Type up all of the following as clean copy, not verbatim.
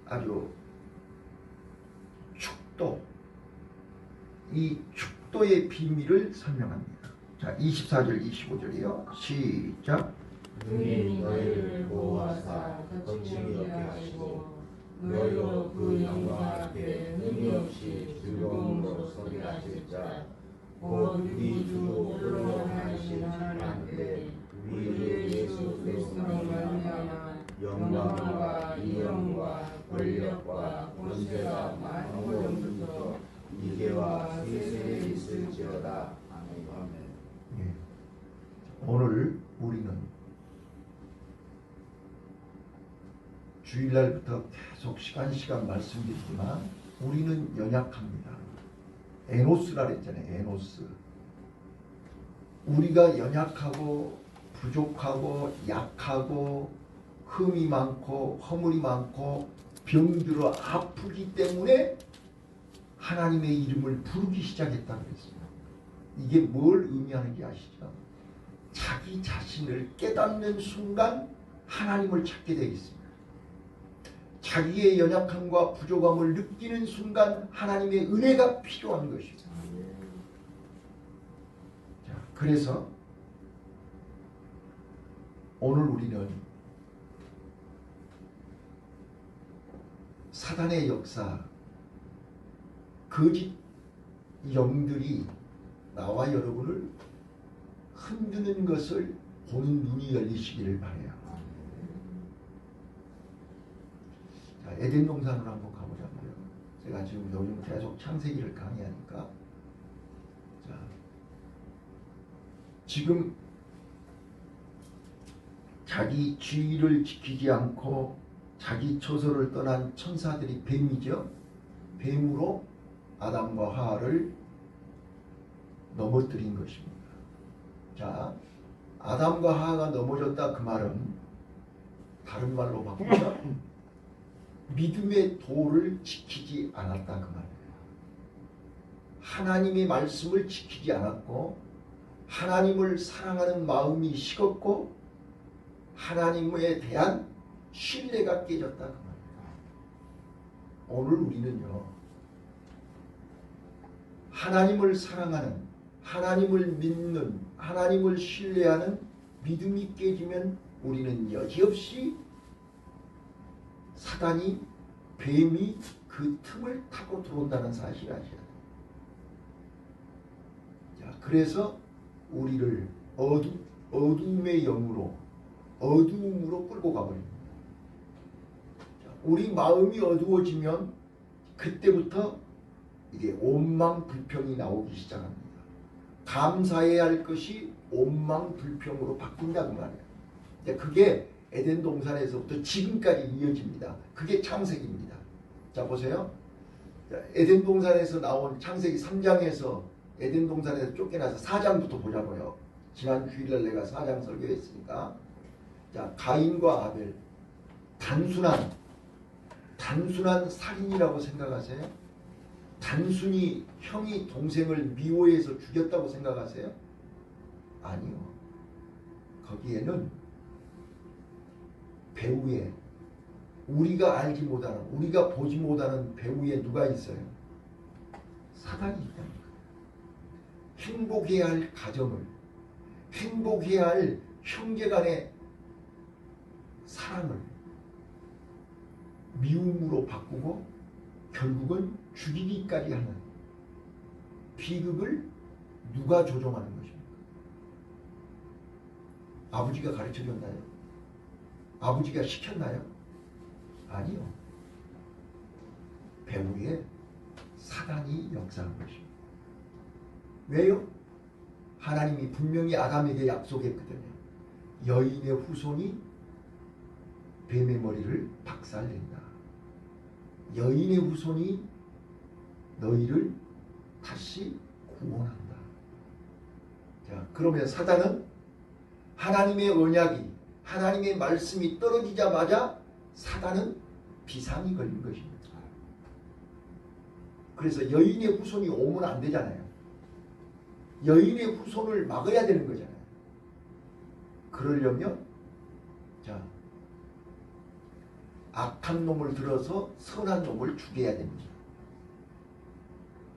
아주 축도, 이 축도의 비밀을 설명합니다. 자, 24절 25절이요. 시작. 능히 너희를 보호하사 거침이 없게 하시고 너희로 그 영광 앞에 능히 없이 즐거움으로 서게 하실 자 곧 우리 주 홀로 하나님 하나님께 우리 예수 그리스도로 말미암아 영광과 위엄과 권력과 권세가 만물로부터 이제와 세세에 있을지어다. 아멘. 예. 오늘 우리는 주일날부터 계속 시간 말씀드리지만 우리는 연약합니다. 에노스라 그랬잖아요. 에노스. 우리가 연약하고 부족하고 약하고 흠이 많고 허물이 많고 병들어 아프기 때문에 하나님의 이름을 부르기 시작했다고 그랬어요. 이게 뭘 의미하는지 아시죠? 자기 자신을 깨닫는 순간 하나님을 찾게 되겠습니다. 자기의 연약함과 부족함을 느끼는 순간 하나님의 은혜가 필요한 것입니다. 자, 그래서 오늘 우리는 사단의 역사, 거짓 영들이 나와 여러분을 흔드는 것을 보는 눈이 열리시기를 바라요. 자, 에덴 동산으로 한번 가보자고요. 제가 지금 요즘 계속 창세기를 강의하니까, 자, 지금 자기 주의를 지키지 않고 자기 처소를 떠난 천사들이 뱀이죠. 뱀으로 아담과 하와를 넘어뜨린 것입니다. 자, 아담과 하와가 넘어졌다 그 말은 다른 말로 바꾸면 믿음의 도를 지키지 않았다 그 말이에요. 하나님의 말씀을 지키지 않았고 하나님을 사랑하는 마음이 식었고 하나님에 대한 신뢰가 깨졌다 그 말이에요. 오늘 우리는요, 하나님을 사랑하는, 하나님을 믿는, 하나님을 신뢰하는 믿음이 깨지면 우리는 여지없이 사단이, 뱀이 그 틈을 타고 들어온다는 사실을 아셔야 돼요. 자, 그래서 우리를 어둠의 영으로, 어두움으로 끌고 가버립니다. 자, 우리 마음이 어두워지면 그때부터 이게 원망불평이 나오기 시작합니다. 감사해야 할 것이 원망불평으로 바뀐다 그 말이에요. 그게 에덴 동산에서부터 지금까지 이어집니다. 그게 창세기입니다. 자, 보세요. 자, 에덴 동산에서 나온 창세기 3장에서 에덴 동산에서 쫓겨나서 4장부터 보자고요. 지난 주일날 내가 4장 설교했으니까. 자, 가인과 아벨. 단순한 살인이라고 생각하세요? 단순히 형이 동생을 미워해서 죽였다고 생각하세요? 아니요. 거기에는 배후에 우리가 알지 못하는, 우리가 보지 못하는 배후에 누가 있어요? 사단이 있다는 거예요. 행복해야 할 가정을, 행복해야 할 형제간의 사랑을 미움으로 바꾸고 결국은 죽이기까지 하는 비극을 누가 조종하는 것입니까? 아버지가 가르쳐줬나요? 아버지가 시켰나요? 아니요. 배후에 사단이 역사한 것입니다. 왜요? 하나님이 분명히 아담에게 약속했거든요. 여인의 후손이 뱀의 머리를 박살낸다. 여인의 후손이 너희를 다시 구원한다. 자, 그러면 사단은 하나님의 언약이, 하나님의 말씀이 떨어지자마자 사단은 비상이 걸린 것입니다. 그래서 여인의 후손이 오면 안 되잖아요. 여인의 후손을 막아야 되는 거잖아요. 그러려면 자, 악한 놈을 들어서 선한 놈을 죽여야 됩니다.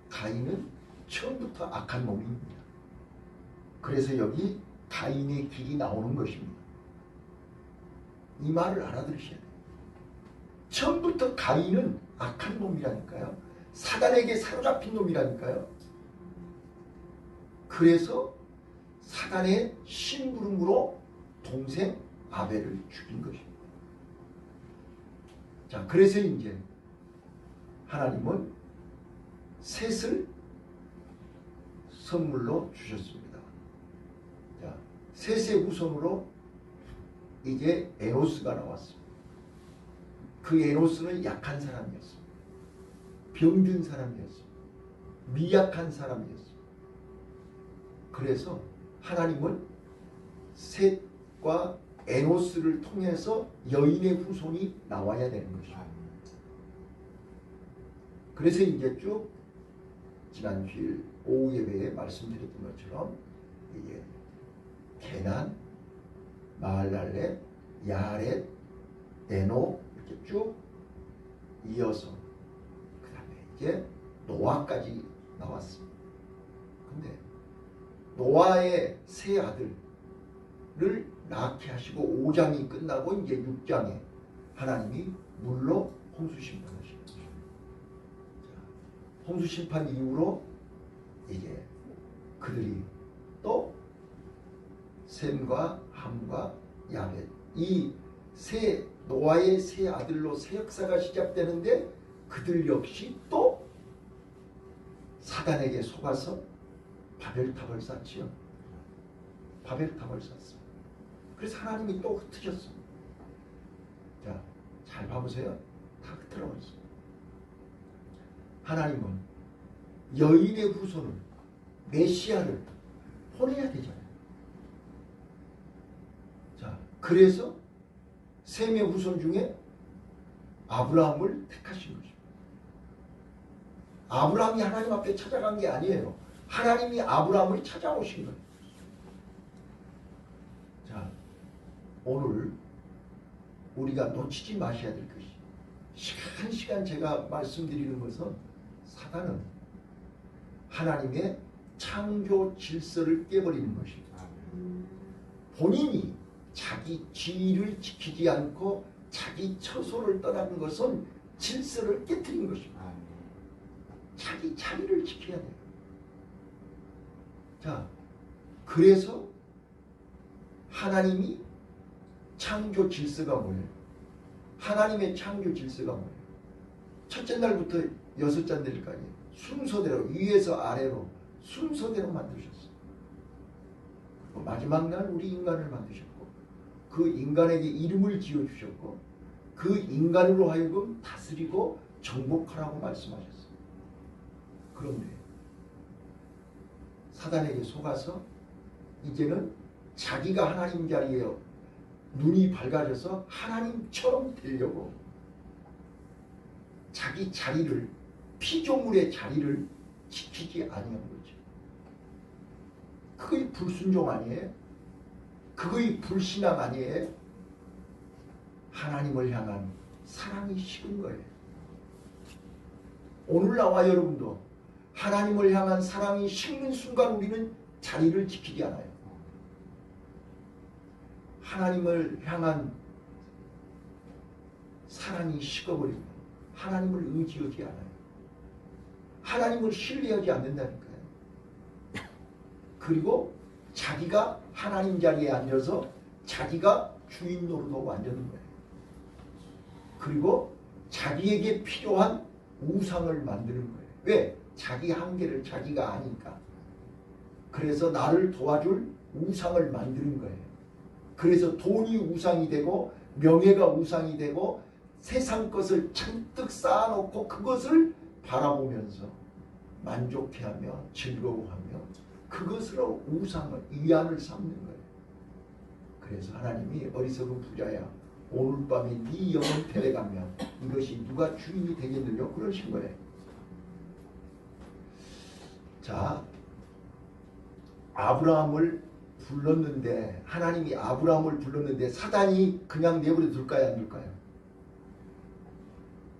가인은 처음부터 악한 놈입니다. 그래서 여기 가인의 길이 나오는 것입니다. 이 말을 알아들으셔야 돼요. 처음부터 가인은 악한 놈이라니까요. 사단에게 사로잡힌 놈이라니까요. 그래서 사단의 심부름으로 동생 아벨을 죽인 것입니다. 자, 그래서 이제 하나님은 셋을 선물로 주셨습니다. 자, 셋의 후손으로 이제 에노스가 나왔습니다. 그 에노스는 약한 사람이었습니다. 병든 사람이었습니다. 미약한 사람이었습니다. 그래서 하나님은 셋과 에노스를 통해서 여인의 후손이 나와야 되는 것입니다. 그래서 이제 쭉 지난 주일 오후 예배에 말씀드렸던 것처럼 이게 게난, 마할랄렛, 야렛, 에노 이렇게 쭉 이어서 그 다음에 이제 노아까지 나왔습니다. 근데 노아의 세 아들을 낳게 하시고 5장이 끝나고 이제 6장에 하나님이 물로 홍수 심판하십니다. 홍수 심판 이후로 이제 그들이 또 셈과 함과 야벳 이 세 노아의 세 아들로 새 역사가 시작되는데 그들 역시 또 사단에게 속아서 바벨탑을 쌓지요. 바벨탑을 쌓습니다. 그래서 하나님이 또 흩으셨습니다. 자, 잘 봐보세요. 다 흩어버렸습니다. 하나님은 여인의 후손을 메시아를 보내야 되잖아요. 자, 그래서 셈의 후손 중에 아브라함을 택하신 것입니다. 아브라함이 하나님 앞에 찾아간 게 아니에요. 하나님이 아브라함을 찾아오신 거예요. 자, 오늘 우리가 놓치지 마셔야 될 것이 한 시간 제가 말씀드리는 것은 사단은 하나님의 창조 질서를 깨버리는 것입니다. 본인이 자기 지위를 지키지 않고 자기 처소를 떠나는 것은 질서를 깨뜨린 것입니다. 자기 자리를 지켜야 돼요. 자, 그래서 하나님이 창조 질서가 뭐예요? 하나님의 창조 질서가 뭐예요? 첫째 날부터 여섯째 날까지 순서대로 위에서 아래로 순서대로 만드셨어요. 마지막 날 우리 인간을 만드셨고 그 인간에게 이름을 지어주셨고 그 인간으로 하여금 다스리고 정복하라고 말씀하셨어요. 그런데 사단에게 속아서 이제는 자기가 하나님 자리에 눈이 밝아져서 하나님처럼 되려고 자기 자리를 피조물의 자리를 지키지 아니한 거죠. 그거의 불순종 아니에요? 그거의 불신앙 아니에요? 하나님을 향한 사랑이 식은 거예요. 오늘 나와 여러분도 하나님을 향한 사랑이 식는 순간 우리는 자리를 지키지 않아요. 하나님을 향한 사랑이 식어버리면 하나님을 의지하지 않아요. 하나님을 신뢰하지 않는다니까요. 그리고 자기가 하나님 자리에 앉아서 자기가 주인 노릇하고 앉는 거예요. 그리고 자기에게 필요한 우상을 만드는 거예요. 왜? 자기 한계를 자기가 아니까. 그래서 나를 도와줄 우상을 만드는 거예요. 그래서 돈이 우상이 되고 명예가 우상이 되고 세상 것을 잔뜩 쌓아놓고 그것을 바라보면서 만족해하며 즐거워하며 그것으로 우상을 위안을 삼는 거예요. 그래서 하나님이 어리석은 부자야 오늘 밤에 네 영혼 데려가며 이것이 누가 주인이 되겠느냐 그러신 거예요. 자, 아브라함을 불렀는데 하나님이 아브라함을 불렀는데 사단이 그냥 내버려 둘까요 안 둘까요?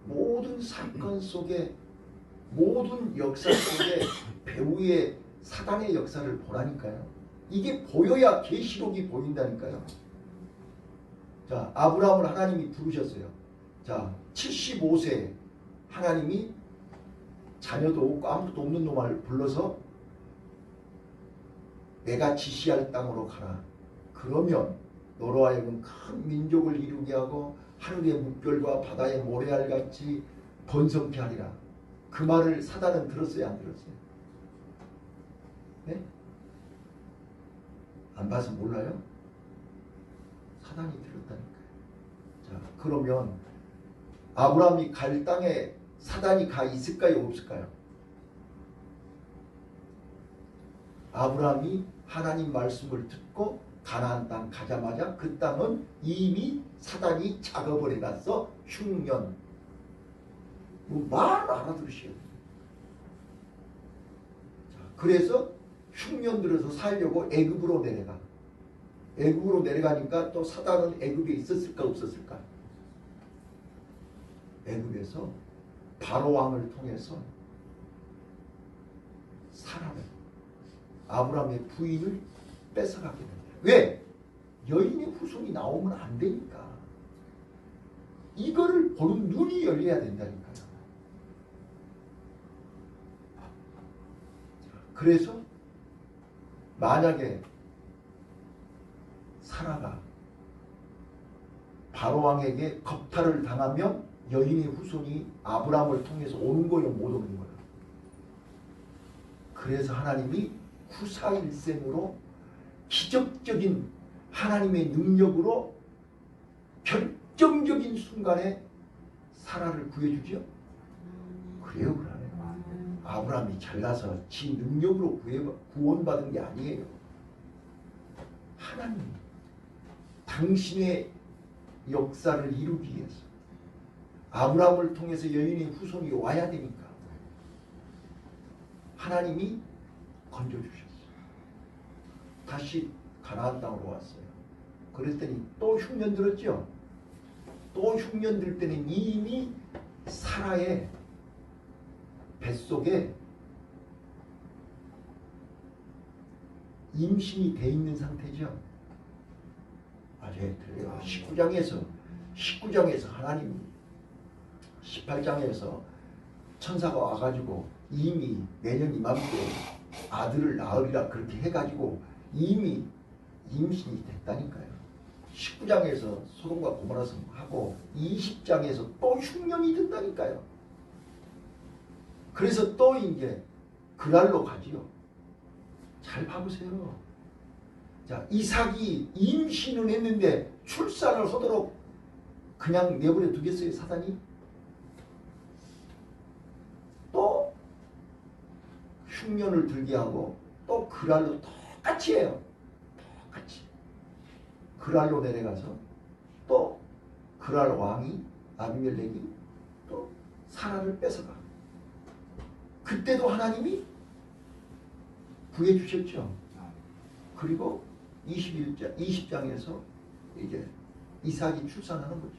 모든 사건 속에 모든 역사 속에 배후의 사단의 역사를 보라니까요. 이게 보여야 계시록이 보인다니까요. 자, 아브라함을 하나님이 부르셨어요. 자, 75세 하나님이 자녀도 없고 아무것도 없는 놈을 불러서 내가 지시할 땅으로 가라. 그러면 너로 하여금 큰 민족을 이루게 하고 하늘의 물결과 바다의 모래알같이 번성케 하리라. 그 말을 사단은 들었어요, 안 들었어요? 네? 안 봐서 몰라요? 사단이 들었다니까요. 자, 그러면 아브라함이 갈 땅에 사단이 가 있을까요, 없을까요? 아브라함이 하나님 말씀을 듣고 가나안 땅 가자마자 그 땅은 이미 사단이 작업을 해놨어. 흉년. 말 알아들으셔야 돼요. 그래서 흉년 들어서 살려고 애굽으로 내려가. 애굽으로 내려가니까 또 사단은 애굽에 있었을까 없었을까? 애굽에서 바로 왕을 통해서 사람을 아브라함의 부인을 뺏어가게 됩니다. 왜? 여인의 후손이 나오면 안 되니까. 이거를 보는 눈이 열려야 된다니까요. 그래서 만약에 사라가 바로왕에게 겁탈을 당하면 여인의 후손이 아브라함을 통해서 오는 거예요, 못 오는 거예요. 그래서 하나님이 후사일생으로 기적적인 하나님의 능력으로 결정적인 순간에 사라를 구해주죠. 그래요, 그러네. 아브라함이 잘나서 지 능력으로 구원받은 게 아니에요. 하나님 당신의 역사를 이루기 위해서 아브라함을 통해서 여인의 후손이 와야 되니까 하나님이 건져주셨어요. 다시 가나안 땅으로 왔어요. 그랬더니 또 흉년 들었죠. 또 흉년 들 때는 이미 사라의 뱃속에 임신이 돼 있는 상태죠. 맞아요. 19장에서 하나님 18장에서 천사가 와가지고 이미 내년 이맘때 아들을 낳으리라 그렇게 해가지고 이미 임신이 됐다니까요. 19장에서 소돔과 고모라 성하고 20장에서 또 흉년이 든다니까요. 그래서 또 이제 그날로 가지요. 잘 봐보세요. 자, 이삭이 임신을 했는데 출산을 하도록 그냥 내버려 두겠어요, 사단이? 또 흉년을 들게 하고 또 그날로 똑같이 해요. 똑같이. 그날로 내려가서 또 그날 왕이 아비멜렉이 또 사라를 뺏어가. 그때도 하나님이 구해주셨죠. 그리고 20장에서 이제 이삭이 출산하는 거죠.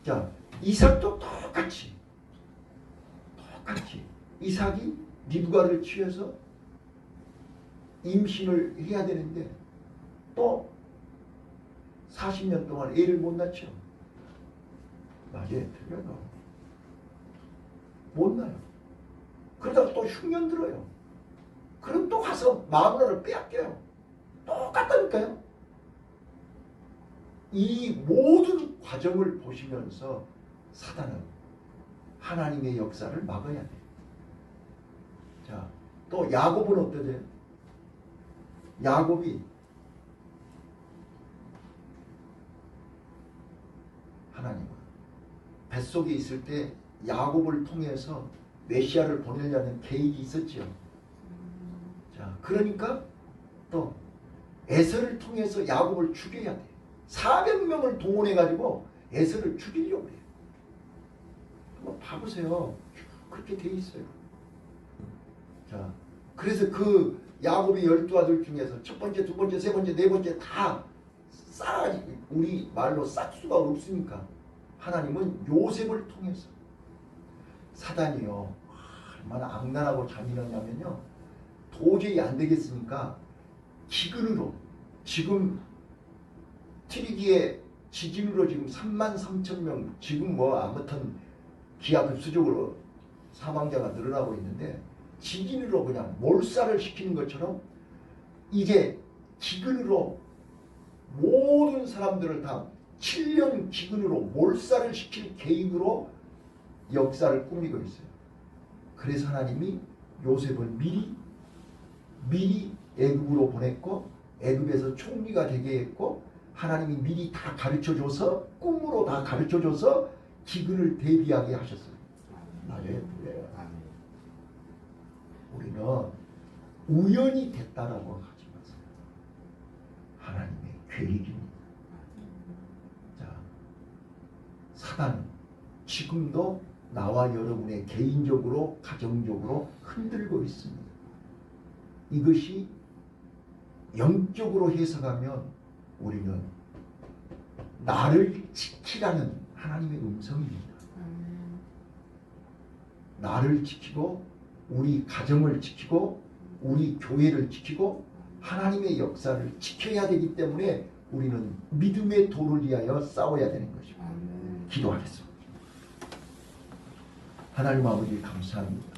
자, 이삭도 똑같이 이삭이 리브가를 취해서 임신을 해야 되는데 또 40년 동안 애를 못 낳죠. 맞아요. 틀려요. 못 낳아요. 그러다가 또 흉년 들어요. 그럼 또 가서 마누라를 빼앗겨요. 똑같다니까요. 이 모든 과정을 보시면서 사단은 하나님의 역사를 막아야 돼요. 자, 또 야곱은 어떠세요? 야곱이 하나님은 뱃속에 있을 때 야곱을 통해서 메시아를 보내려는 계획이 있었죠. 자, 그러니까 또 에서를 통해서 야곱을 죽여야 돼. 400명을 동원해가지고 에서를 죽이려고 해요. 한번 봐보세요. 그렇게 돼 있어요. 자, 그래서 그 야곱의 12아들 중에서 첫 번째, 두 번째, 세 번째, 네 번째 다 우리 말로 싹수가 없으니까 하나님은 요셉을 통해서 사단이요 얼마나 악랄하고 잔인하냐면요 도저히 안 되겠으니까 기근으로 지금 트리기에 지진으로 지금 33,000명 지금 뭐 아무튼 기하급수적으로 사망자가 늘어나고 있는데 지진으로 그냥 몰살을 시키는 것처럼 이제 기근으로 모든 사람들을 다 7년 기근으로 몰살을 시킬 계획으로 역사를 꾸미고 있어요. 그래서 하나님이 요셉을 미리 애굽으로 보냈고 애굽에서 총리가 되게 했고 하나님이 미리 다 가르쳐줘서 꿈으로 다 가르쳐줘서 기근을 대비하게 하셨어요. 맞아요. 우리는 우연히 됐다라고 하지 마세요. 하나님의 계획입니다. 자, 사단은 지금도 나와 여러분의 개인적으로 가정적으로 흔들고 있습니다. 이것이 영적으로 해석하면 우리는 나를 지키라는 하나님의 음성입니다. 나를 지키고 우리 가정을 지키고 우리 교회를 지키고 하나님의 역사를 지켜야 되기 때문에 우리는 믿음의 도를 위하여 싸워야 되는 것입니다. 기도하겠습니다. 하나님 아버지 감사합니다.